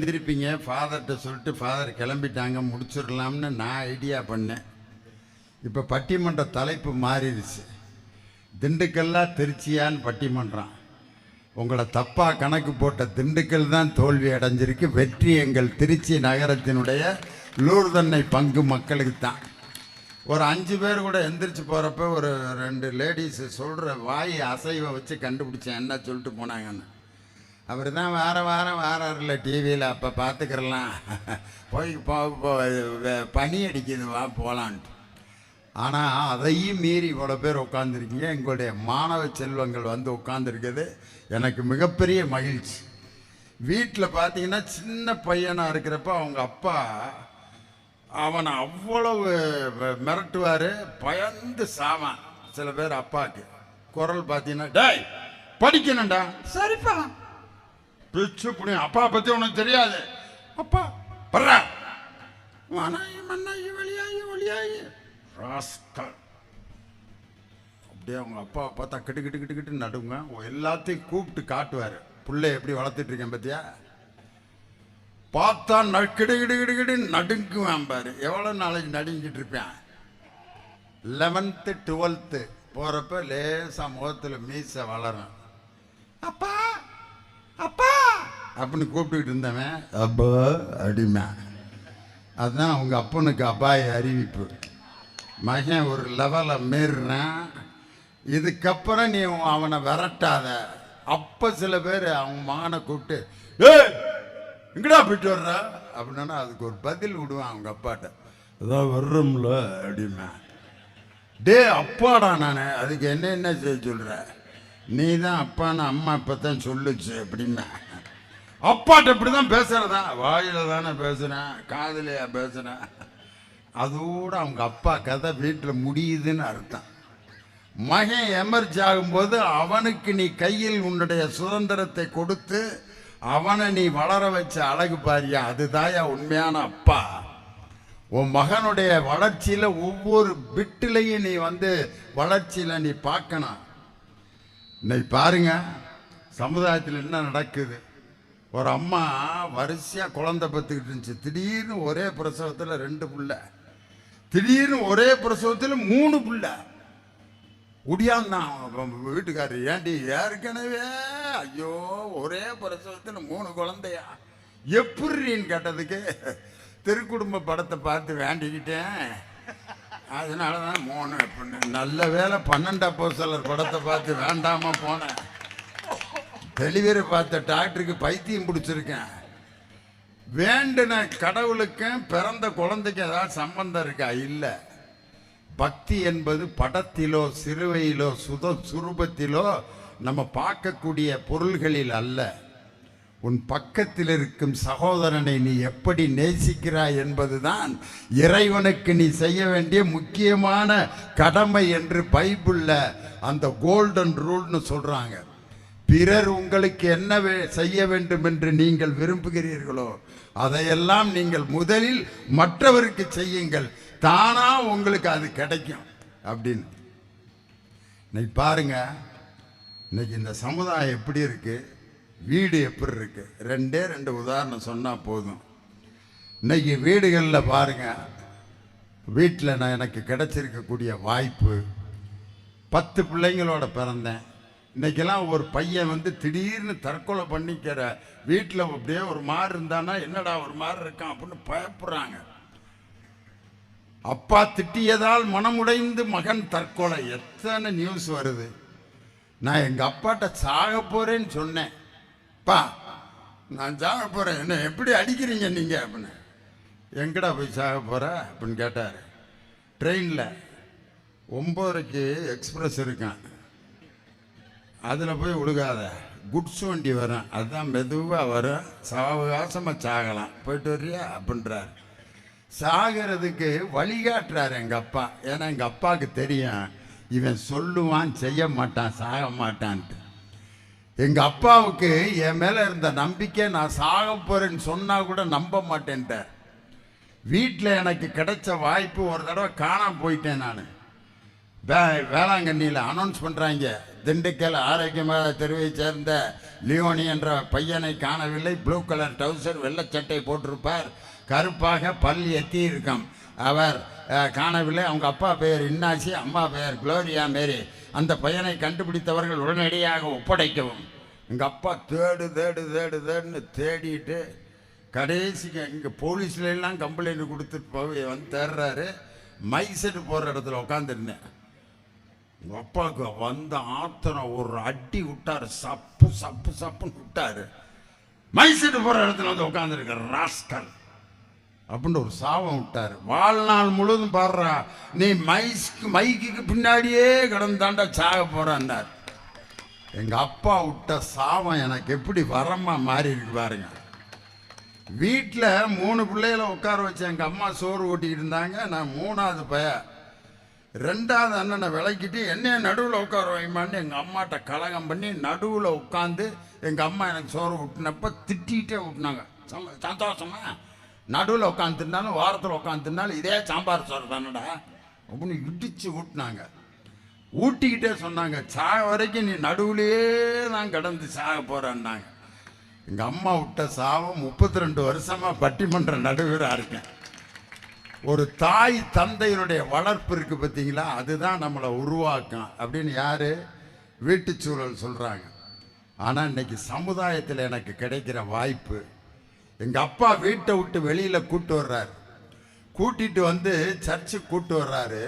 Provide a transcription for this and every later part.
எழுந்திருப்பீங்க ஃபாதர்கிட்ட சொல்லிட்டு ஃபாதர் கிளம்பிட்டாங்க முடிச்சிடலாம்னு நான் ஐடியா பண்ணேன். இப்போ பட்டிமன்ற தலைப்பு மாறிடுச்சு. திண்டுக்கல்லா திருச்சியான்னு பட்டிமன்றம். உங்களை தப்பாக கணக்கு போட்ட திண்டுக்கல் தான் தோல்வி அடைஞ்சிருக்கு. வெற்றி எங்கள் திருச்சி நகரத்தினுடைய லூர்தன்னை பங்கு மக்களுக்கு தான். ஒரு 5 பேர் கூட எந்திரிச்சு போகிறப்ப ஒரு 2 லேடிஸ் சொல்கிற வாய் அசைவை வச்சு கண்டுபிடிச்சேன் என்ன சொல்லிட்டு போனாங்கன்னு. அவர் தான் வாராரில்ல டிவியில் அப்போ பார்த்துக்கிறலாம் போய் பனி அடிக்குது வா போகலான்ட்டு. ஆனால் அதையும் மீறி இவ்வளோ பேர் உட்காந்துருக்கீங்க. எங்களுடைய மாணவ செல்வங்கள் வந்து உட்காந்துருக்குது எனக்கு மிகப்பெரிய மகிழ்ச்சி. வீட்டில் பார்த்தீங்கன்னா சின்ன பையனாக இருக்கிறப்ப அவங்க அப்பா அவனை அவ்வளவு மிரட்டுவார், பயந்து சாவான். சில பேர் அப்பாவுக்கு குரல் பார்த்தீங்கன்னா டேய் படிக்கணும்டா, சரிப்பா பிச்சு புனி, அப்பா பற்றி உனக்கு தெரியாது, அப்பா பர்ற மண்ணாயி வழியாயி வழியாயி ராஸ்கல். அப்படியே அவங்க அப்பாவை பார்த்தா கிட்டு கிட்டு கிட்டு கிட்டு நடுங்க. எல்லாத்தையும் கூப்பிட்டு காட்டுவார், பிள்ளை எப்படி வளர்த்துட்டு இருக்கேன் பார்த்தியா. பார்த்தா கிடு கிடு கிடு கிடு நடுங்குவேன் பாரு. எவ்வளோ நாளைக்கு நடுங்கிட்டு இருப்பேன். 11th 12th போகிறப்ப லேசாக முகத்தில் மீசை வளரும். அப்பா அப்பா அப்படின்னு கூப்பிட்டுக்கிட்டு இருந்தவன் அப்பா அடிமை. அதுதான் அவங்க அப்பனுக்கு அபாய அறிவிப்பு. மகன் ஒரு லெவலை மீறினான், இதுக்கப்புறம் நீ அவனை விரட்டாத. அப்போ சில பேர் அவங்க மகனை கூப்பிட்டு ஏய் எங்கடா போயிட்டு வர்ற அப்படின்னா அதுக்கு ஒரு பதில் விடுவான் அவங்க அப்பாட்ட, அதான் வர்றோம்ல அடிமை. டே அப்பாடா நான் அதுக்கு என்ன செய்ய சொல்கிற, நீ தான் அப்பான்னு அம்மா இப்போ தான் சொல்லுச்சு அப்படின்னா. அப்பாட்ட இப்படி தான் பேசுகிறதா, வாயில தானே பேசுகிறேன், காதலையா பேசுகிறேன். அதோடு அவங்க அப்பா கதை வீட்டில் முடியுதுன்னு அர்த்தம். மகன் எமர்ஜி ஆகும்போது அவனுக்கு நீ கையில் உன்னுடைய சுதந்திரத்தை கொடுத்து அவனை நீ வளர வச்ச அழகு பாரியா, அதுதாயா உண்மையான அப்பா. உன் மகனுடைய வளர்ச்சியில் ஒவ்வொரு பிட்டிலையும் நீ வளர்ச்சியில் நீ பார்க்கணும். இன்னைக்கு பாருங்க சமுதாயத்தில் என்ன நடக்குது. ஒரு அம்மா வரிசையாக குழந்தை பத்துக்கிட்டு இருந்துச்சு. திடீர்னு ஒரே பிரசவத்தில் 2 பிள்ளை, திடீர்னு ஒரே பிரசவத்தில் 3 பிள்ளை. உடியாந்தான் வீட்டுக்காரர், ஏண்டி ஏற்கனவே ஐயோ ஒரே பிரசவத்தில் 3 குழந்தையா எப்படின்னு கேட்டதுக்கு திருக்குடும்ப படத்தை பார்த்து வேண்டிக்கிட்டேன், அதனால தான் 3 அப்படின்னு. நல்ல வேலை 12 அப்போஸ்தலர் படத்தை பார்த்து வேண்டாம போனேன். டெலிவரி பார்த்த டாக்டருக்கு பைத்தியம் பிடிச்சிருக்கேன். வேண்டின கடவுளுக்கும் பிறந்த குழந்தைக்கு ஏதாவது சம்பந்தம் இருக்கா? இல்லை. பக்தி என்பது படத்திலோ சிறுவையிலோ சுரூபத்திலோ நம்ம பார்க்கக்கூடிய பொருள்களில் அல்ல. உன் பக்கத்தில் இருக்கும் சகோதரனை நீ எப்படி நேசிக்கிறாய் என்பதுதான் இறைவனுக்கு நீ செய்ய வேண்டிய முக்கியமான கடமை என்று பைபிள்ல அந்த கோல்டன் ரூல்னு சொல்றாங்க. பிறர் உங்களுக்கு என்ன செய்ய வேண்டும் என்று நீங்கள் விரும்புகிறீர்களோ அதையெல்லாம் நீங்கள் முதலில் மற்றவருக்கு செய்யுங்கள், தானா உங்களுக்கு அது கிடைக்கும் அப்படின்னு. இன்னைக்கு பாருங்க, இன்னைக்கு இந்த சமுதாயம் எப்படி இருக்கு, வீடு எப்படி இருக்கு. 2 உதாரணம் சொன்னால் போதும். இன்னைக்கு வீடுகளில் பாருங்க, வீட்டில் நான் எனக்கு கிடைச்சிருக்கக்கூடிய வாய்ப்பு, 10 பிள்ளைங்களோட பிறந்தேன். இன்னைக்கெல்லாம் ஒரு பையன் திடீர்னு தற்கொலை பண்ணிக்கிற வீட்டில் அப்படியே ஒரு மாதிரி இருந்தானா என்னடா ஒரு மாதிரி இருக்கான் அப்படின்னு பயப்படுறாங்க. அப்பா திட்டியதால் மனமுடைந்து மகன் தற்கொலை, எத்தனை நியூஸ் வருது. நான் எங்கள் அப்பாட்ட சாக போறேன்னு சொன்னேன். பா நான் சாக போகிறேன், என்ன எப்படி அடிக்கிறீங்க நீங்கள் அப்படின்னு. எங்கடா போய் சாக போகிற அப்படின்னு கேட்டார். ட்ரெயினில் 9:30க்கு எக்ஸ்பிரஸ் இருக்கான், அதில் போய் விழுகாத, குட்ஸ் வண்டி வரும், அதுதான் மெதுவாக வரும், சாவகாசமாக சாகலாம், போயிட்டு வர்றியா அப்படின்றார். சாகிறதுக்கு வழிகாட்டுறாரு எங்கள் அப்பா. ஏன்னா எங்கள் அப்பாவுக்கு தெரியும் இவன் சொல்லுவான் செய்ய மாட்டான் சாக மாட்டான்ட்டு. எங்கள் அப்பாவுக்கு என் மேலே இருந்த நம்பிக்கை, நான் சாக போகிறேன்னு சொன்னால் கூட நம்ப மாட்டேன்ட்டார். வீட்டில் எனக்கு கிடைச்ச வாய்ப்பு, ஒரு தடவை காணாமல் போயிட்டேன் நான். வேளாங்கண்ணியில் அனௌன்ஸ் பண்ணுறாங்க, திண்டுக்கல் ஆரோக்கியமாக தெருவை சேர்ந்த லியோனி என்ற பையனை காணவில்லை. ப்ளூ கலர் டவுசர், வெள்ளச்சட்டை போட்டிருப்பார், கருப்பாக பல் எத்தி இருக்கும். அவர் காணவில்லை. அவங்க அப்பா பெயர் இன்னாசி, அம்மா பெயர் குளோரியா மேரி. அந்த பையனை கண்டுபிடித்தவர்கள் உடனடியாக ஒப்படைக்கவும். எங்கள் அப்பா தேடுன்னு தேடிட்டு கடைசிக்கு இங்கே போலீஸ்லாம் கம்ப்ளைண்ட் கொடுத்துட்டு போய் வந்து தேடுறாரு. மைசெட்டு போகிற இடத்துல உட்காந்துருந்தேன். உங்கள் அப்பாவுக்கு வந்த ஆத்திரம் ஒரு அடி விட்டார், சப்புன்னு விட்டார். மைசெட்டு போகிற இடத்துல வந்து உட்காந்துருக்க ராஸ்கல் அப்படின்னு ஒரு சாபம் விட்டார். வாழ்நாள் முழுவதும் பாடுறா, நீ மைக்கு பின்னாடியே கிடந்தாண்டா சாக போறான்னார். எங்கள் அப்பா விட்ட சாபம் எனக்கு எப்படி வரமா மாறி இருக்கு பாருங்க. வீட்டில் 3 பிள்ளைகளை உட்கார வச்சு எங்கள் அம்மா சோறு ஓட்டிக்கிட்டு இருந்தாங்க. நான் 3வது பையன். 2வது அண்ணனை விளக்கிட்டு என்னைய நடுவில் உட்கார வைமான்னு எங்கள் அம்மாட்ட கலகம் பண்ணி நடுவில் உட்காந்து எங்கள் அம்மா எனக்கு சோறு ஊட்டினப்ப திட்டிகிட்டே ஊட்டினாங்க. சந்தோஷமா நடுவில் உட்காந்துருந்தாலும் வாரத்தில் உட்காந்துருந்தாலும் இதே சாம்பார் சோறு தானடா அப்படின்னு இடிச்சு ஊட்டினாங்க. ஊட்டிக்கிட்டே சொன்னாங்க, சாக வரைக்கும் நீ நடுவுலையே தான் கடந்து சாக போகிறேன்னாங்க. எங்கள் அம்மா விட்ட சாவம் 32 வருஷமாக பட்டிமன்ற நடுவராக இருக்கேன். ஒரு தாய் தந்தையினுடைய வளர்ப்பு இருக்குது பார்த்தீங்களா, அதுதான் நம்மளை உருவாக்கும் அப்படின்னு யார் வீட்டுச்சூழல் சொல்கிறாங்க. ஆனால் இன்னைக்கு சமுதாயத்தில் எனக்கு கிடைக்கிற வாய்ப்பு, எங்கள் அப்பா வீட்டை விட்டு வெளியில் கூட்டு வர்றாரு. கூட்டிகிட்டு வந்து சர்ச்சுக்கு கூட்டு வர்றாரு.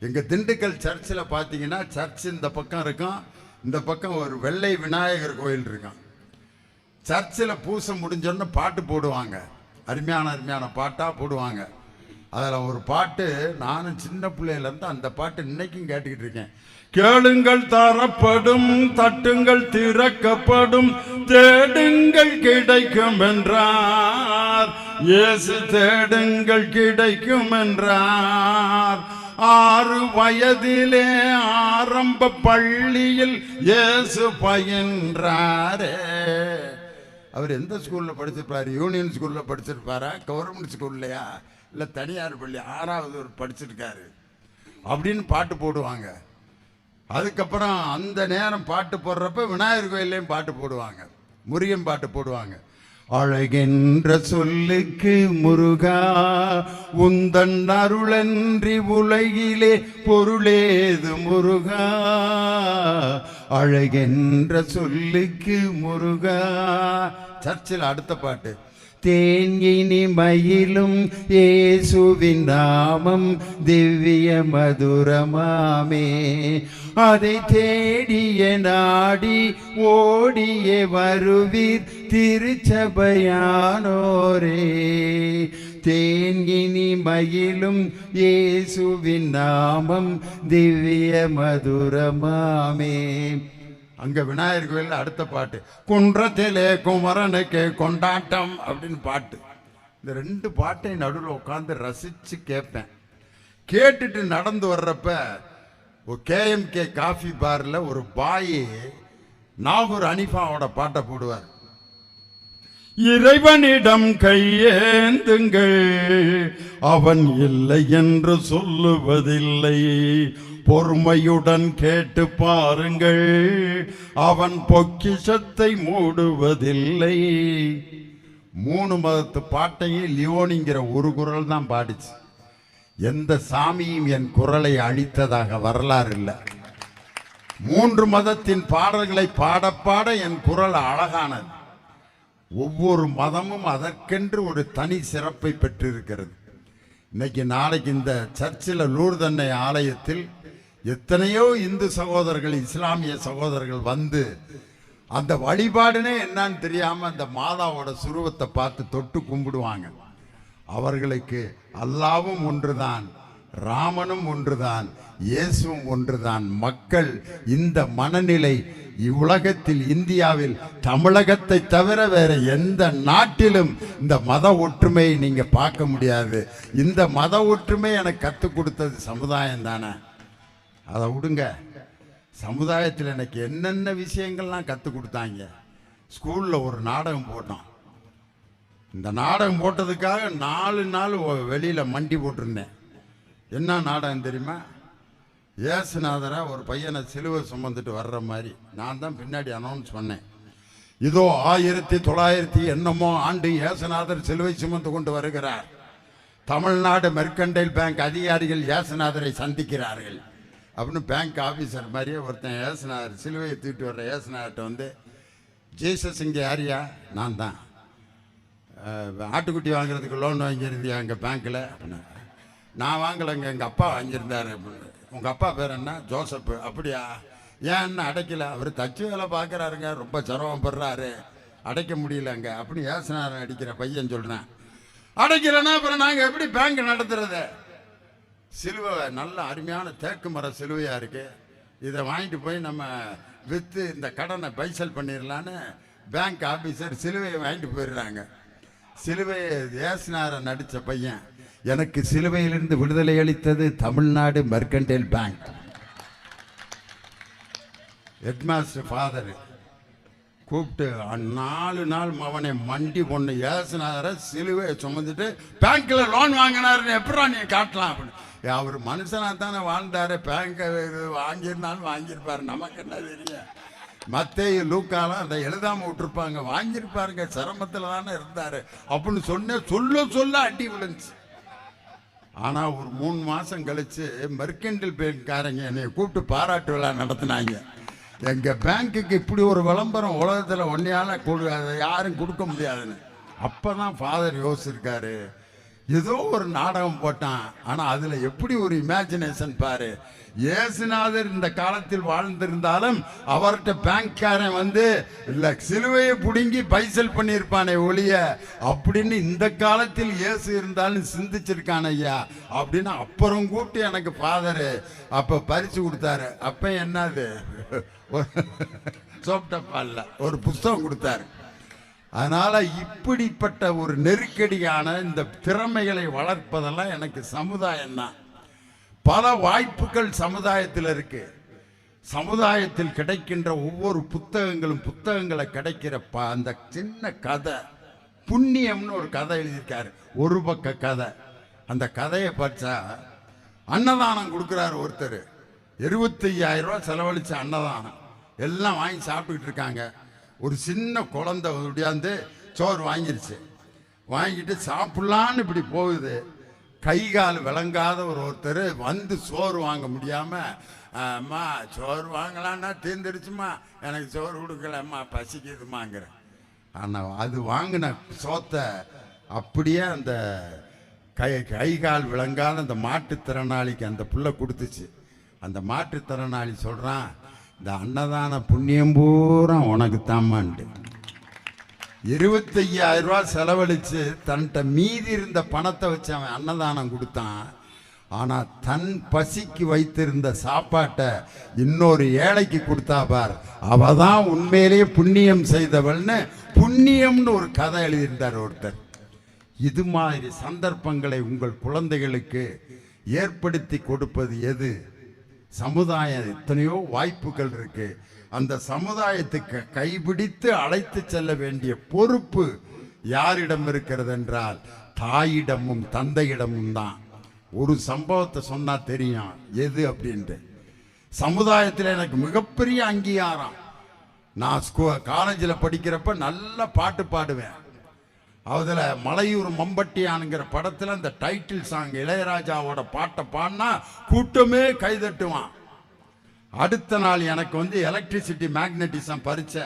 எங்கள் திண்டுக்கல் சர்ச்சில் பார்த்தீங்கன்னா சர்ச் இந்த பக்கம் இருக்கும், இந்த பக்கம் ஒரு வெள்ளை விநாயகர் கோயில் இருக்கும். சர்ச்சில் பூசை முடிஞ்சோன்னு பாட்டு போடுவாங்க, அருமையான பாட்டாக போடுவாங்க. அதில் ஒரு பாட்டு நானும் சின்ன பிள்ளையிலேருந்து அந்த பாட்டு இன்னைக்கும் கேட்டுக்கிட்டு இருக்கேன். கேளுங்கள் தரப்படும், தட்டுங்கள் திறக்கப்படும், தேடுங்கள் கிடைக்கும் என்றார் இயேசு, தேடுங்கள் கிடைக்கும் என்றார். 6 வயதிலே ஆரம்ப பள்ளியில் இயேசு பயின்றாரே. அவர் எந்த ஸ்கூலில் படிச்சிருப்பார்? யூனியன் ஸ்கூலில் படிச்சிருப்பாரா, கவர்மெண்ட் ஸ்கூல்லையா, இல்லை தனியார் பள்ளி 6வது படிச்சிருக்காரு அப்படின்னு பாட்டு போடுவாங்க. அதுக்கப்புறம் அந்த நேரம் பாட்டு போடுறப்ப விநாயகர் கோயிலையும் பாட்டு போடுவாங்க, முருகன் பாட்டு போடுவாங்க. அழகென்ற சொல்லுக்கு முருகா, உந்தன் அருளன்றி உலகிலே பொருளேது முருகா. அழகென்ற சொல்லுக்கு முருகா. சர்ச்சில் அடுத்த பாட்டு, தேன்கினி மயிலும் இயேசுவின் நாமம் திவ்ய மதுரமாமே, அதை தேடிய நாடி ஓடிய வருவீர் திருச்சபையானோரே. தேன்கினி மயிலும் இயேசுவின் நாமம் திவ்ய மதுரமாமே. அங்கே விநாயகர் கோயிலில் அடுத்த பாட்டு, குன்றத்திலே குமரனுக்கு கொண்டாட்டம் அப்படின்னு பாட்டு. இந்த 2 பாட்டையும் நடுவில் உட்காந்து ரசித்து கேட்பேன். கேட்டுட்டு நடந்து வர்றப்ப ஒரு KMK காஃபி பாரில் ஒரு பாய் நாகூர் அனிஃபாவோட பாட்டை போடுவார். இறைவனிடம் கையேந்துங்கள், அவன் இல்லை என்று சொல்லுவதில்லை, பொறுமையுடன் கேட்டு பாருங்கள், அவன் பொக்கிஷத்தை மூடுவதில்லை. 3 மதத்து பாட்டையும் லியோனிங்கிற ஒரு குரல் தான் பாடிச்சு. எந்த சாமியும் என் குரலை அழித்ததாக வரலாறு இல்லை. 3 மதத்தின் பாடல்களை பாட பாட என் குரல் அழகானது. ஒவ்வொரு மதமும் அதற்கென்று ஒரு தனி சிறப்பை பெற்றிருக்கிறது. இன்னைக்கு நாளைக்கு இந்த சர்ச்சில் லூர்தன்னை ஆலயத்தில் எத்தனையோ இந்து சகோதரர்கள், இஸ்லாமிய சகோதரர்கள் வந்து அந்த வழிபாடுனே என்னன்னு தெரியாம அந்த மாதாவோட சுருவத்தை பார்த்து தொட்டு கும்பிடுவாங்க. அவர்களுக்கு அல்லாவும் ஒன்றுதான், ராமனும் ஒன்றுதான், இயேசுவும் ஒன்றுதான். மக்கள் இந்த மனநிலை இவ்வுலகத்தில், இந்தியாவில், தமிழகத்தை தவிர வேற எந்த நாட்டிலும் இந்த மத ஒற்றுமையை நீங்க பார்க்க முடியாது. இந்த மத ஒற்றுமை எனக்கு கற்றுக் கொடுத்தது சமுதாயம் தானே. அதை விடுங்க, சமுதாயத்தில் எனக்கு என்னென்ன விஷயங்கள்லாம் கற்றுக் கொடுத்தாங்க. ஸ்கூலில் ஒரு நாடகம் போட்டோம். இந்த நாடகம் போட்டதுக்காக 4 நாள் வெளியில் மண்டி போட்டிருந்தேன். என்ன நாடகம் தெரியுமா? ஏசுநாதரை ஒரு பையனை சிலுவை சுமந்துட்டு வர்ற மாதிரி நான் தான் பின்னாடி அனௌன்ஸ் பண்ணேன். இதோ 1900 என்னமோ ஆண்டு ஏசுநாதர் சிலுவை சுமந்து கொண்டு வருகிறார். தமிழ்நாடு மெர்கண்டைல் பேங்க் அதிகாரிகள் ஏசுநாதரை சந்திக்கிறார்கள் அப்படின்னு பேங்க் ஆஃபீஸர் மாதிரியே ஒருத்தன் ஏசுநாதர் சிலுவையை தூக்கிட்டு வர்ற ஏசுநாதர்கிட்ட வந்து, ஜீசஸ் இங்கே யாரியா? நான் தான். ஆட்டுக்குட்டி வாங்குறதுக்கு லோன் வாங்கியிருந்தியா எங்கள் பேங்க்கில்? அப்படின்னா, நான் வாங்கலைங்க, எங்கள் அப்பா வாங்கியிருந்தார். அப்படின்னு. உங்கள் அப்பா பேர் என்ன? ஜோசப்பு. அப்படியா? ஏன் என்ன அடைக்கல? அவர் தச்சு வேலை பார்க்குறாருங்க, ரொம்ப சிரமப்படுறாரு, அடைக்க முடியலங்க அப்படின்னு ஏசுநாதர் அடிக்கிற பையன் சொல்கிறேன். அடைக்கலைன்னா அப்புறம் நாங்கள் எப்படி பேங்க் நடத்துறது? சிலுவை நல்ல அருமையான தேக்கு மர சிலுவையாக இருக்குது, இதை வாங்கிட்டு போய் நம்ம விற்று இந்த கடனை பைசல் பண்ணிடலான்னு பேங்க் ஆஃபீஸர் சிலுவையை வாங்கிட்டு போயிடுறாங்க. சிலுவையை ஏசுநாதரை நடித்த பையன், எனக்கு சிலுவையிலிருந்து விடுதலை அளித்தது Tamil Nadu mercantile bank. Headmaster father கூப்பிட்டு 4 நாள் அவனை மண்டி பொண்ணு ஏசுநாதரை சிலுவையை சுமந்துட்டு பேங்க்கில் லோன் வாங்கினாருன்னு எப்படா நீ காட்டலாம் அப்படின்னு. அவர் மனுஷனாக தானே வாழ்ந்தாரு, பேங்கை வாங்கியிருந்தாலும் வாங்கியிருப்பாரு, நமக்கு என்ன தெரியும்? மத்தேயு லூக்காலாம் அதை எழுதாமல் விட்டுருப்பாங்க, வாங்கியிருப்பாருங்க, சிரமத்தில் தானே இருந்தார் அப்படின்னு சொல்ல அடி விழுந்துச்சு. ஆனால் ஒரு 3 மாதம் கழித்து மெர்கண்டைல் பேங்க்காரங்க என்னை கூப்பிட்டு பாராட்டு விழா நடத்தினாங்க. எங்கள் பேங்க்குக்கு இப்படி ஒரு விளம்பரம் உலகத்தில் ஒன்றையால் அதை யாரும் கொடுக்க முடியாதுன்னு. அப்போ தான் ஃபாதர் யோசிச்சிருக்காரு, ஏதோ ஒரு நாடகம் போட்டான், ஆனால் அதில் எப்படி ஒரு இமேஜினேஷன் பாரு. ஏசுநாதர் இந்த காலத்தில் வாழ்ந்திருந்தாலும் அவர்கிட்ட பேங்க்காரன் வந்து இல்லை சிலுவையை பிடுங்கி பைசல் பண்ணியிருப்பானே ஒழிய அப்படின்னு இந்த காலத்தில் இயேசு இருந்தாலும் சிந்திச்சிருக்கான ஐயா அப்படின்னு அப்புறம் கூப்பிட்டு எனக்கு ஃபாதரு அப்போ பரிசு கொடுத்தாரு. அப்போ என்னது சோப்டப்பால்ல ஒரு புஸ்தகம் கொடுத்தாரு. அதனால இப்படிப்பட்ட ஒரு நெருக்கடியான இந்த திறமைகளை வளர்ப்பதெல்லாம் எனக்கு சமுதாயம் தான். பல வாய்ப்புகள் சமுதாயத்தில் இருக்கு. சமுதாயத்தில் கிடைக்கின்ற ஒவ்வொரு புத்தகங்களை கிடைக்கிற அந்த சின்ன கதை, புண்ணியம்னு ஒரு கதை எழுதியிருக்காரு, ஒரு பக்க கதை. அந்த கதையை படிச்சா, அன்னதானம் கொடுக்குறாரு ஒருத்தர், 25,000 ரூபா செலவழிச்ச அன்னதானம், எல்லாம் வாங்கி சாப்பிட்டுக்கிட்டு இருக்காங்க. ஒரு சின்ன குழந்தை ஒடியாந்து சோறு வாங்கிருச்சு, வாங்கிட்டு சாப்பிட்லான்னு இப்படி போகுது. கை கால் விளங்காத ஒருத்தர் வந்து சோறு வாங்க முடியாமல், அம்மா சோறு வாங்கலான்னா தீர்ந்துடுச்சுமா, எனக்கு சோறு கொடுக்கலம்மா பசிக்குதுமாங்கிற. ஆனால் அது வாங்கின சோத்தை அப்படியே அந்த கை கால் விளங்காத அந்த மாற்றுத்திறனாளிக்கு அந்த புள்ள கொடுத்துச்சு. அந்த மாற்றுத்திறனாளி சொல்கிறான், இந்த அன்னதான புண்ணியம் பூரா உனக்கு தாமான்ட்டு 25,000 ரூபா செலவழித்து தன்கிட்ட மீதி இருந்த பணத்தை வச்சு அவன் அன்னதானம் கொடுத்தான். ஆனால் தன் பசிக்கு வைத்திருந்த சாப்பாட்டை இன்னொரு ஏழைக்கு கொடுத்தா பார், அவ தான் உண்மையிலேயே புண்ணியம் செய்தவள்னு புண்ணியம்னு ஒரு கதை எழுதியிருந்தார் ஒருத்தர். இது மாதிரி சந்தர்ப்பங்களை உங்கள் குழந்தைகளுக்கு ஏற்படுத்தி கொடுப்பது எது? சமுதாயம் எத்தனையோ வாய்ப்புகள் இருக்கு. அந்த சமுதாயத்துக்கு கைபிடித்து அழைத்து செல்ல வேண்டிய பொறுப்பு யாரிடம் இருக்கிறது என்றால் தாயிடமும் தந்தையிடமும் தான். ஒரு சம்பவத்தை சொன்னா தெரியும் எது அப்படின்ட்டு. சமுதாயத்தில் எனக்கு மிகப்பெரிய அங்கீகாரம். நான் காலேஜில் படிக்கிறப்ப நல்ல பாட்டு பாடுவேன். அதில் மலையூர் மம்பட்டியானுங்கிற படத்தில் அந்த டைட்டில் சாங் இளையராஜாவோட பாட்டை பாடினா கூட்டமே கைதட்டுவான். அடுத்த நாள் எனக்கு வந்து எலக்ட்ரிசிட்டி மேக்னட்டிசம் பரிச்சை,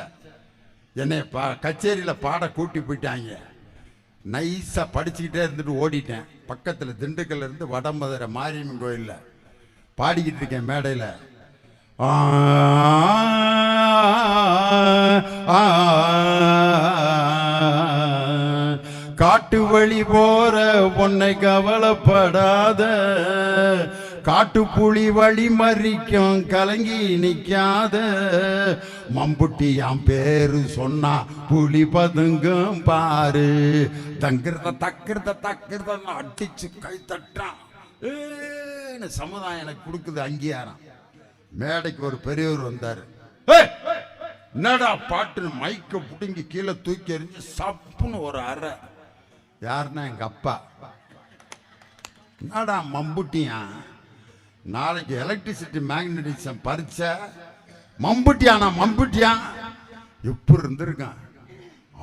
என்னை கச்சேரியில் பாட கூட்டி போயிட்டாங்க. நைஸாக படிச்சுக்கிட்டே இருந்துட்டு ஓடிட்டேன். பக்கத்தில் திண்டுக்கல்ல இருந்து வடமதுரை மாரியம்மன் கோயிலில் பாடிக்கிட்டு இருக்கேன் மேடையில். காட்டு வழி போற பொன்னை கவலைப்படாத, காட்டு புலி வழி மறிக்கும் கலங்கி நிக்காத, மம்புட்டியாம் பேரு சொன்னா புலி பதுங்கும் பாரு, தங்கிறத தக்கிறத அடிச்சு கை தட்டான். சமுதாயம் எனக்கு கொடுக்குது அங்கீகாரம். மேடைக்கு ஒரு பெரியவர் வந்தாரு. என்னடா பாட்டு மைக்க புடுங்கி கீழே தூக்கி எறிஞ்சு சப்புன்னு ஒரு அறை. யாருன்னா எங்க அப்பா. என்னடா மம்புட்டியான் நாளைக்கு எலக்ட்ரிசிட்டி மேக்னட்டிசம் பறிச்ச மம்புட்டியா எப்படி இருந்திருக்கான்.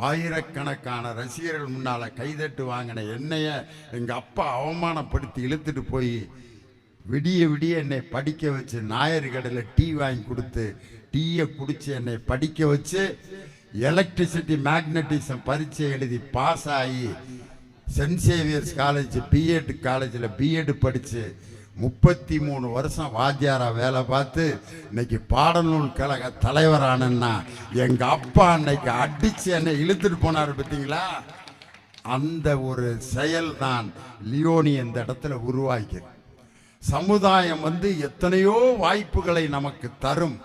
ஆயிரக்கணக்கான ரசிகர்கள் முன்னால கைதட்டு வாங்கின என்னைய எங்க அப்பா அவமானப்படுத்தி இழுத்துட்டு போய் விடிய விடிய என்னை படிக்க வச்சு ஞாயிறு கடையில் டீ வாங்கி கொடுத்து டீயை குடிச்சு என்னை படிக்க வச்சு எலக்ட்ரிசிட்டி மேக்னட்டிசம் பரீட்சை எழுதி பாஸ் ஆகி சென்ட் சேவியர்ஸ் காலேஜ் பிஎட் காலேஜில் பிஎட் படித்து 33 வருஷம் வாத்தியாரா வேலை பார்த்து இன்னைக்கு பாடநூல் கழக தலைவரானா எங்க அப்பா அன்னைக்கு அடிச்சு என்னை இழுத்துட்டு போனார் பார்த்தீங்களா. அந்த ஒரு செயல் தான் லியோனி இந்த இடத்துல உருவாக்கிறது. சமுதாயம் எத்தனையோ வாய்ப்புகளை நமக்கு தரும்.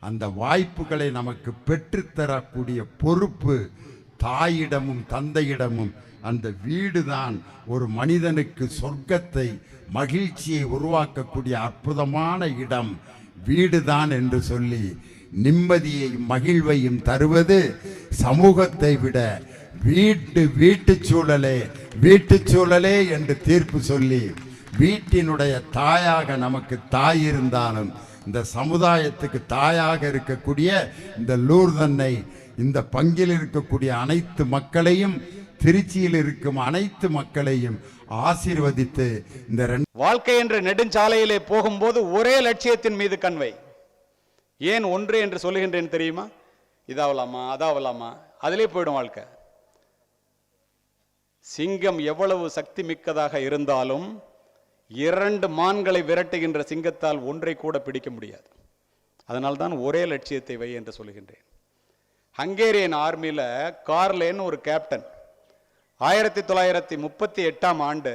அந்த வாய்ப்புகளை நமக்கு பெற்றுத்தரக்கூடிய பொறுப்பு தாயிடமும் தந்தையிடமும். அந்த வீடு தான் ஒரு மனிதனுக்கு சொர்க்கத்தை மகிழ்ச்சியை உருவாக்கக்கூடிய அற்புதமான இடம் வீடுதான் என்று சொல்லி நிம்மதியையும் மகிழ்வையும் தருவது சமூகத்தை விட வீட்டு சூழலே என்று தீர்ப்பு சொல்லி வீட்டினுடைய தாயாக நமக்கு தாய் இருந்தாலும் இந்த சமுதாயத்துக்கு தாயாக இருக்கக்கூடிய இந்த லூர்தன்னை இந்த பங்கில் இருக்கக்கூடிய அனைத்து மக்களையும் திருச்சியில் இருக்கும் அனைத்து மக்களையும் ஆசீர்வதித்து இந்த வாழ்க்கை என்ற நெடுஞ்சாலையிலே போகும்போது ஒரே லட்சியத்தின் மீது கண்வை. ஏன் ஒன்று என்று சொல்லுகின்றேன் தெரியுமா? இதாவலாமா அதாவலாமா அதிலே போயிடும் வாழ்க்கை. சிங்கம் எவ்வளவு சக்தி மிக்கதாக இருந்தாலும் 2 மான்களை விரட்டுகின்ற சிங்கத்தால் ஒன்றை கூட பிடிக்க முடியாது. அதனால்தான் ஒரே லட்சியத்தை வை என்று சொல்லுகின்றேன். ஹங்கேரியன் ஆர்மியில் கார்லேன்னு ஒரு கேப்டன் 1938ஆம் ஆண்டு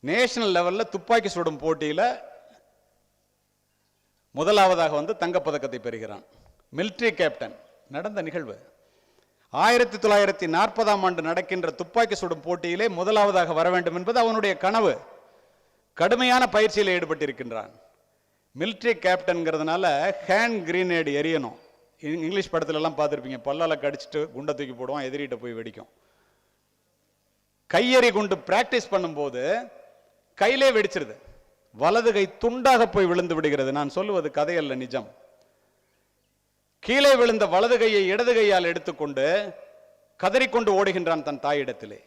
நேஷனல் லெவலில் துப்பாக்கி சுடும் போட்டியில் முதலாவதாக தங்கப்பதக்கத்தை பெறுகிறான். Military captain. நடந்த நிகழ்வு 1940ஆம் ஆண்டு நடக்கின்ற துப்பாக்கி சுடும் போட்டியிலே முதலாவதாக வர வேண்டும் என்பது அவனுடைய கனவு. கடுமையான பயிற்சியில் ஈடுபட்டிருக்கின்றான். மிலிட்டரி கேப்டன்கிறதுனால ஹேண்ட் கிரீனேடு எரியணும். இங்கிலீஷ் படத்துல எல்லாம் பார்த்துருப்பீங்க. பல்லால கடிச்சிட்டு குண்டை தூக்கி போடுவான், எதிரிட்ட போய் வெடிக்கும். கையெறி குண்டு பிராக்டிஸ் பண்ணும்போது கையிலே வெடிச்சிருது. வலது கை துண்டாக போய் விழுந்து விடுகிறது. நான் சொல்லுவது கதையல்ல, நிஜம். கீழே விழுந்த வலது கையை இடது கையால் எடுத்துக்கொண்டு கதறிக்கொண்டு ஓடுகின்றான் தன் தாயிடத்திலே.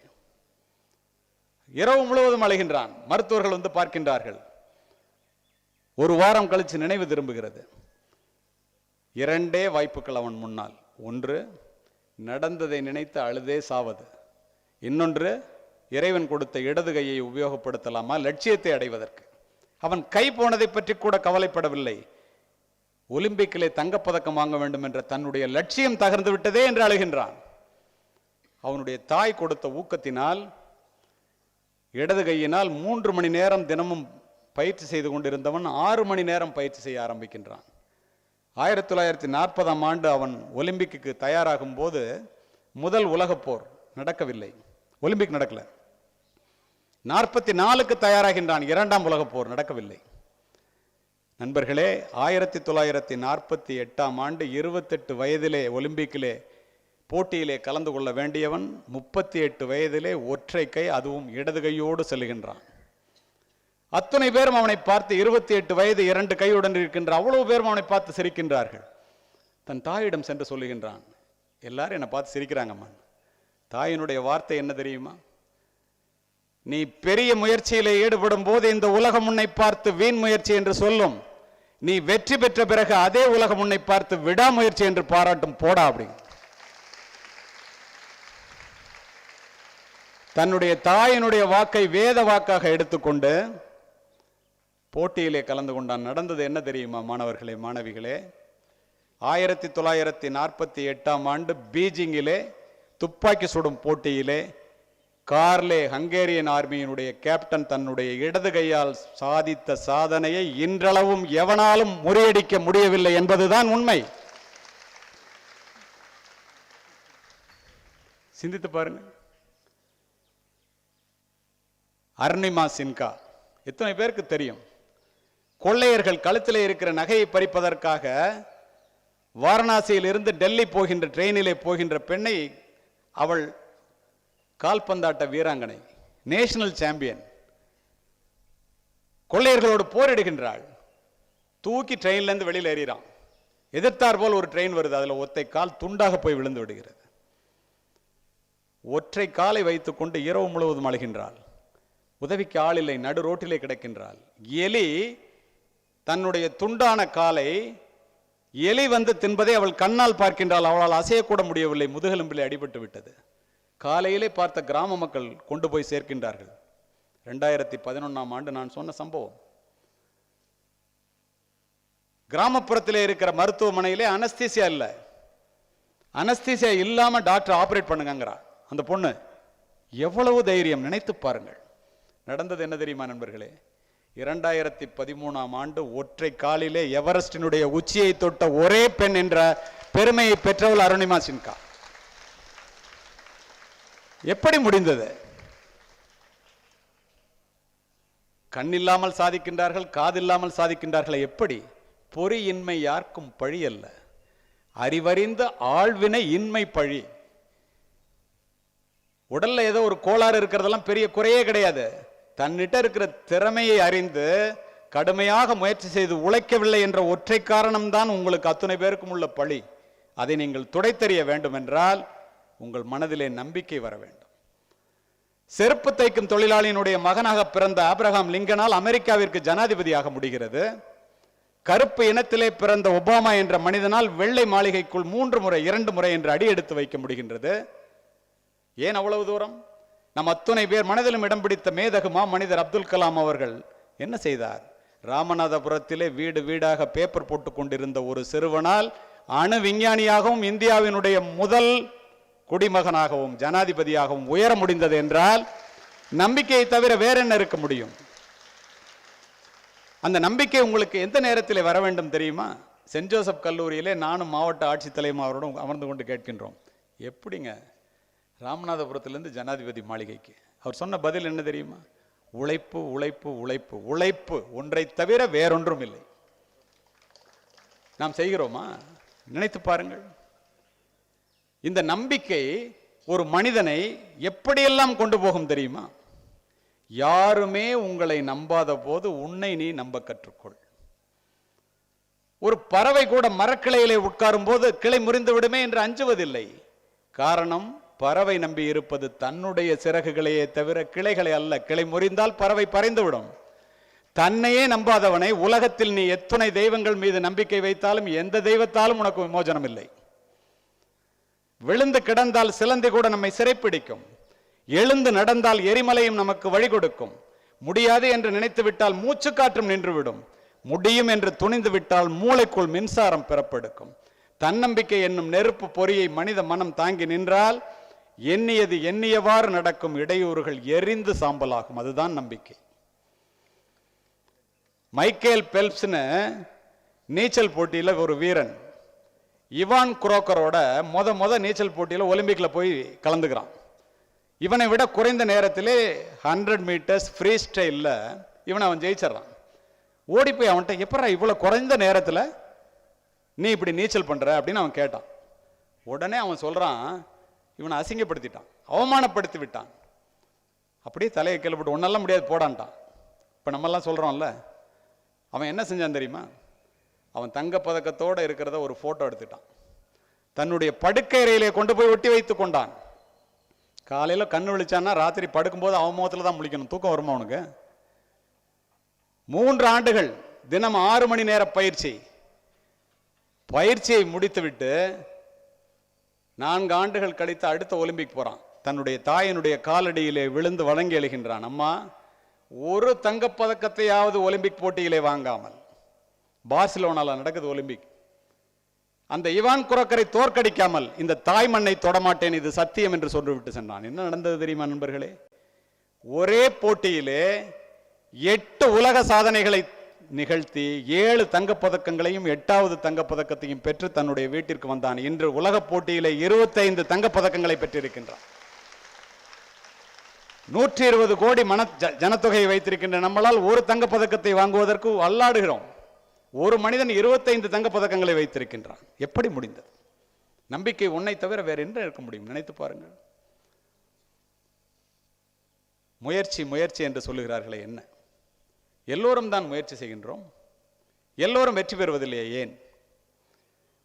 இரவு முழுவதும் அழைகின்றான். மருத்துவர்கள் பார்க்கின்றார்கள். ஒரு வாரம் கழிச்சு நினைவு திரும்புகிறது. 2 வாய்ப்புகள் அவன் முன்னால். ஒன்று, நடந்ததை நினைத்து அழுதே சாவது. இன்னொன்று, இறைவன் கொடுத்த இடது கையை உபயோகப்படுத்தலாமா லட்சியத்தை அடைவதற்கு. அவன் கை போனதை பற்றி கூட கவலைப்படவில்லை. ஒலிம்பிக்கிலே தங்கப்பதக்கம் வாங்க வேண்டும் என்ற தன்னுடைய லட்சியம் தகர்ந்து விட்டதே என்று அழுகின்றான். அவனுடைய தாய் கொடுத்த ஊக்கத்தினால் இடது கையினால் 3 மணி நேரம் தினமும் பயிற்சி செய்து கொண்டிருந்தவன் 6 மணி நேரம் பயிற்சி செய்ய ஆரம்பிக்கின்றான். 1940ஆம் ஆண்டு அவன் ஒலிம்பிக்கு தயாராகும் போது முதல் உலகப் போர் நடக்கவில்லை. ஒலிம்பிக் நடக்கல. 44க்கு தயாராகின்றான். 2ஆம் உலகப் போர் நடக்கவில்லை. நண்பர்களே, 1948ஆம் ஆண்டு 28 வயதிலே ஒலிம்பிக்கிலே போட்டியிலே கலந்து கொள்ள வேண்டியவன் 38 வயதிலே ஒற்றை கை, அதுவும் இடது கையோடு செல்கின்றான். அத்தனை பேரும் அவனை பார்த்து 28 வயது 2 கையுடன் இருக்கின்ற அவ்வளவு பேரும் அவனை பார்த்து சிரிக்கின்றார்கள். தன் தாயிடம் சென்று சொல்லுகின்றான். எல்லாரும் என்னை பார்த்து சிரிக்கிறாங்கம்மா. தாயினுடைய வார்த்தை என்ன தெரியுமா? நீ பெரிய முயற்சியிலே ஈடுபடும் போது இந்த உலகம் உன்னை பார்த்து வீண் முயற்சி என்று சொல்லும். நீ வெற்றி பெற்ற பிறகு அதே உலகம் உன்னை பார்த்து விடாமுயற்சி என்று பாராட்டும். போடா அப்படி. தன்னுடைய தாயினுடைய வாக்கை வேத வாக்காக எடுத்துக்கொண்டு போட்டியிலே கலந்து கொண்டான். நடந்தது என்ன தெரியுமா மாணவர்களே, மாணவிகளே? 1948ஆம் ஆண்டு பீஜிங்கிலே துப்பாக்கி சுடும் போட்டியிலே கார்லே ஹங்கேரியன் ஆர்மியினுடைய கேப்டன் தன்னுடைய இடது கையால் சாதித்த சாதனையை இன்றளவும் எவனாலும் முறியடிக்க முடியவில்லை என்பதுதான் உண்மை. சிந்தித்து பாருங்க. அர்னிமா சின்கா எத்தனை பேருக்கு தெரியும்? கொள்ளையர்கள் கழுத்தில் இருக்கிற நகையை பறிப்பதற்காக வாரணாசியில் இருந்து டெல்லி போகின்ற ட்ரெயினிலே போகின்ற பெண்ணை, அவள் கால்பந்தாட்ட வீராங்கனை, நேஷனல் சாம்பியன். கொள்ளையர்களோடு போரிடுகின்றாள். தூக்கி ட்ரெயின்ல இருந்து வெளியில் ஏறிறான். எதிர்த்தார் போல் ஒரு ட்ரெயின் வருது. அதுல ஒத்தை கால் துண்டாக போய் விழுந்து விடுகிறது. ஒற்றை காலை வைத்துக் கொண்டு இரவு முழுவதும் அழுகின்றாள். உதவிக்கு ஆள் இல்லை. நடு ரோட்டிலே கிடக்கின்றாள். எலி தன்னுடைய துண்டான காலை எலி வந்து தின்பதை அவள் கண்ணால் பார்க்கின்றாள். அவளால் அசையக்கூட முடியவில்லை. முதுகெலும்பிலே அடிபட்டு விட்டது. காலையிலே பார்த்த கிராம மக்கள் கொண்டு போய் சேர்க்கின்றார்கள். 2011ஆம் ஆண்டு நான் சொன்ன சம்பவம். கிராமப்புறத்திலே இருக்கிற மருத்துவமனையிலே அனஸ்தீசியா இல்ல. அனஸ்தீசியா இல்லாம டாக்டர் ஆபரேட் பண்ணுங்கிறா. அந்த பொண்ணு எவ்வளவு தைரியம், நினைத்து பாருங்கள். நடந்தது என்ன தெரியுமா நண்பர்களே? 2013ஆம் ஆண்டு ஒற்றை காலிலே எவரெஸ்டினுடைய உச்சியை தொட்ட ஒரே பெண் என்ற பெருமையை பெற்றவள் அருணிமா சின்ஹா. எப்படி முடிந்தது? கண் இல்லாமல் சாதிக்கின்றார்கள், காதில்லாமல் சாதிக்கின்றார்கள். எப்படி? பொறியின்மை யாருக்கும் பழி அல்ல, அறிவறிந்த ஆழ்வினை இன்மை பழி. உடல்ல ஏதோ ஒரு கோளாறு இருக்கிறதெல்லாம் பெரிய குறையே கிடையாது. தன்னிட்ட இருக்கிற திறமையை அறிந்து கடுமையாக முயற்சி செய்து உழைக்கவில்லை என்ற ஒற்றை காரணம்தான் உங்களுக்கு அத்தனை பேருக்கும் உள்ள பழி. அதை நீங்கள் துடைத்தெறிய வேண்டும் என்றால் உங்கள் மனதிலே நம்பிக்கை வர வேண்டும். செருப்பு தைக்கும் தொழிலாளியினுடைய மகனாக பிறந்த ஆபிரகாம் லிங்கனால் அமெரிக்காவிற்கு ஜனாதிபதியாக முடிகிறது. கருப்பு இனத்திலே பிறந்த ஒபாமா என்ற மனிதனால் வெள்ளை மாளிகைக்குள் 3 முறை 2 முறை என்று அடி எடுத்து வைக்க முடிகின்றது. ஏன் அவ்வளவு தூரம்? நம் அத்துணை பேர் மனதிலும் இடம் பிடித்த மேதகுமா மனிதர் அப்துல் கலாம் அவர்கள் என்ன செய்தார்? ராமநாதபுரத்திலே வீடு வீடாக பேப்பர் போட்டுக் கொண்டிருந்த ஒரு சிறுவனால் அணு விஞ்ஞானியாகவும் இந்தியாவினுடைய முதல் குடிமகனாகவும் ஜனாதிபதியாகவும் உயர முடிந்தது என்றால் நம்பிக்கையை தவிர வேற என்ன இருக்க முடியும்? அந்த நம்பிக்கை உங்களுக்கு எந்த நேரத்தில் வர வேண்டும் தெரியுமா? சென்ட் ஜோசப் கல்லூரியிலே நானும் மாவட்ட ஆட்சித்தலைவர் அவரோடும் அமர்ந்து கொண்டு கேட்கின்றோம், எப்படிங்க ராமநாதபுரத்திலிருந்து ஜனாதிபதி மாளிகைக்கு? அவர் சொன்ன பதில் என்ன தெரியுமா? உழைப்பு உழைப்பு உழைப்பு உழைப்பு, ஒன்றை தவிர வேறொன்றும் இல்லை. நாம் செய்கிறோமா? நினைத்து பாருங்கள். இந்த நம்பிக்கை ஒரு மனிதனை எப்படியெல்லாம் கொண்டு போகும் தெரியுமா? யாருமே உங்களை நம்பாத போது உன்னை நீ நம்ப கற்றுக்கொள். ஒரு பறவை கூட மரக்கிளையிலே உட்காரும் போது கிளை முறிந்து விடுமே என்று அஞ்சுவதில்லை. காரணம், பறவை நம்பி இருப்பது தன்னுடைய சிறகுகளையே தவிர கிளைகளை அல்ல. கிளை முறிந்தால் பறவை பறந்துவிடும். தன்னையே நம்பாதவனை உலகத்தில் நீ எத்தனை தெய்வங்கள் மீது நம்பிக்கை வைத்தாலும் எந்த தெய்வத்தாலும் உனக்கு விமோசனம் இல்லை. விழுந்து கிடந்தால் சிலந்தி கூட நம்மை சிறைப்பிடிக்கும். எழுந்து நடந்தால் எரிமலையும் நமக்கு வழி கொடுக்கும். முடியாது என்று நினைத்து விட்டால் மூச்சு காற்றும் நின்றுவிடும். முடியும் என்று துணிந்து விட்டால் மூளைக்குள் மின்சாரம் பிறப்பெடுக்கும். தன்னம்பிக்கை என்னும் நெருப்பு பொறியை மனித மனம் தாங்கி நின்றால் எண்ணியது எண்ணியவாறு நடக்கும். இடையூறுகள் எரிந்து சாம்பலாகும். அதுதான் நம்பிக்கை. மைக்கேல் பெல்ப்ஸ்னு நீச்சல் போட்டியில் ஒரு வீரன் இவான் குரோக்கரோட முத நீச்சல் போட்டியில் ஒலிம்பிக்ல போய் கலந்துக்கிறான். இவனை விட குறைந்த நேரத்திலே 100 மீட்டர்ஸ் ஃப்ரீ ஸ்டைல்ல இவனை அவன் ஜெயிச்சிடறான். ஓடி போய் அவன்கிட்ட, எப்படா இவ்வளவு குறைந்த நேரத்தில் நீ இப்படி நீச்சல் பண்ற அப்படின்னு அவன் கேட்டான். உடனே அவன் சொல்றான், இவனை அசிங்கப்படுத்திட்டான், அவமானப்படுத்தி விட்டான். அப்படியே தலையை கேள்விப்பட்டு ஒன்னெல்லாம் முடியாது போடான்ட்டான். இப்போ நம்மெல்லாம் சொல்றோம்ல, அவன் என்ன செஞ்சான் தெரியுமா? அவன் தங்க பதக்கத்தோடு இருக்கிறத ஒரு போட்டோ எடுத்துட்டான். தன்னுடைய படுக்கை அறையிலே கொண்டு போய் ஒட்டி வைத்துக் கொண்டான். காலையில கண்ணு விழிச்சான்னா ராத்திரி படுக்கும்போது அவன் முகத்துல தான் முழிக்கணும். தூக்கம் வருமா அவனுக்கு? 3 ஆண்டுகள் தினம் 6 மணி நேர பயிற்சியை முடித்துவிட்டு 4 ஆண்டுகள் கழித்து அடுத்த ஒலிம்பிக் போறான். தன்னுடைய தாயினுடைய காலடியிலே விழுந்து வணங்கி எழுகின்றான். அம்மா, ஒரு தங்கப்பதக்கத்தையாவது ஒலிம்பிக் போட்டியிலே வாங்காமல். பார்சிலோனால நடக்குது ஒலிம்பிக். அந்த இவான் குரோக்கரை தோற்கடிக்காமல் இந்த தாய் மண்ணை தொடமாட்டேன், இது சத்தியம் என்று சொல்லிவிட்டு சென்றான். என்ன நடந்தது தெரியுமா நண்பர்களே? ஒரே போட்டியிலே 8 உலக சாதனைகளை நிகழ்த்தி 7 தங்கப்பதக்கங்களையும் 8வது தங்கப்பதக்கத்தையும் பெற்று தன்னுடைய வீட்டிற்கு வந்தான். இன்று உலக போட்டியிலே 25 தங்கப்பதக்கங்களை பெற்றிருக்கின்றான். 120 கோடி ஜனத்தொகையை வைத்திருக்கின்ற நம்மளால் ஒரு தங்கப்பதக்கத்தை வாங்குவதற்கு அல்லாடுகிறோம். ஒரு மனிதன் 25 தங்கப்பதக்கங்களை வைத்திருக்கின்றான். எப்படி முடிந்தது? நம்பிக்கை உன்னை தவிர வேற என்ன இருக்க முடியும்? நினைத்து பாருங்கள். முயற்சி முயற்சி என்று சொல்லுகிறார்களே, என்ன எல்லோரும் தான் முயற்சி செய்கின்றோம், எல்லோரும் வெற்றி பெறுவதில்லையே, ஏன்?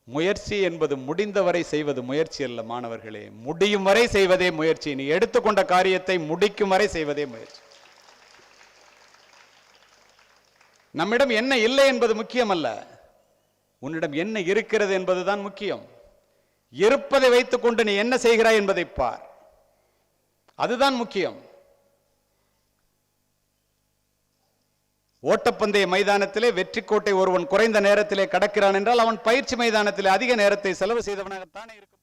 முயற்சி என்பது முடிந்தவரை செய்வது முயற்சி அல்ல மாணவர்களே, முடியும் வரை செய்வதே முயற்சி. நீ எடுத்துக்கொண்ட காரியத்தை முடிக்கும் வரை செய்வதே முயற்சி. நம்மிடம் என்ன இல்லை என்பது முக்கியம் அல்ல, உன்னிடம் என்ன இருக்கிறது என்பதுதான் முக்கியம். இருப்பதை வைத்துக்கொண்டு நீ என்ன செய்கிறாய் என்பதை பார், அதுதான் முக்கியம். ஓட்டப்பந்தய மைதானத்திலே வெற்றி கோட்டை ஒருவன் குறைந்த நேரத்திலே கடக்கிறான் என்றால் அவன் பயிற்சி மைதானத்திலே அதிக நேரத்தை செலவு செய்தவனாகத்தானே இருக்கும்.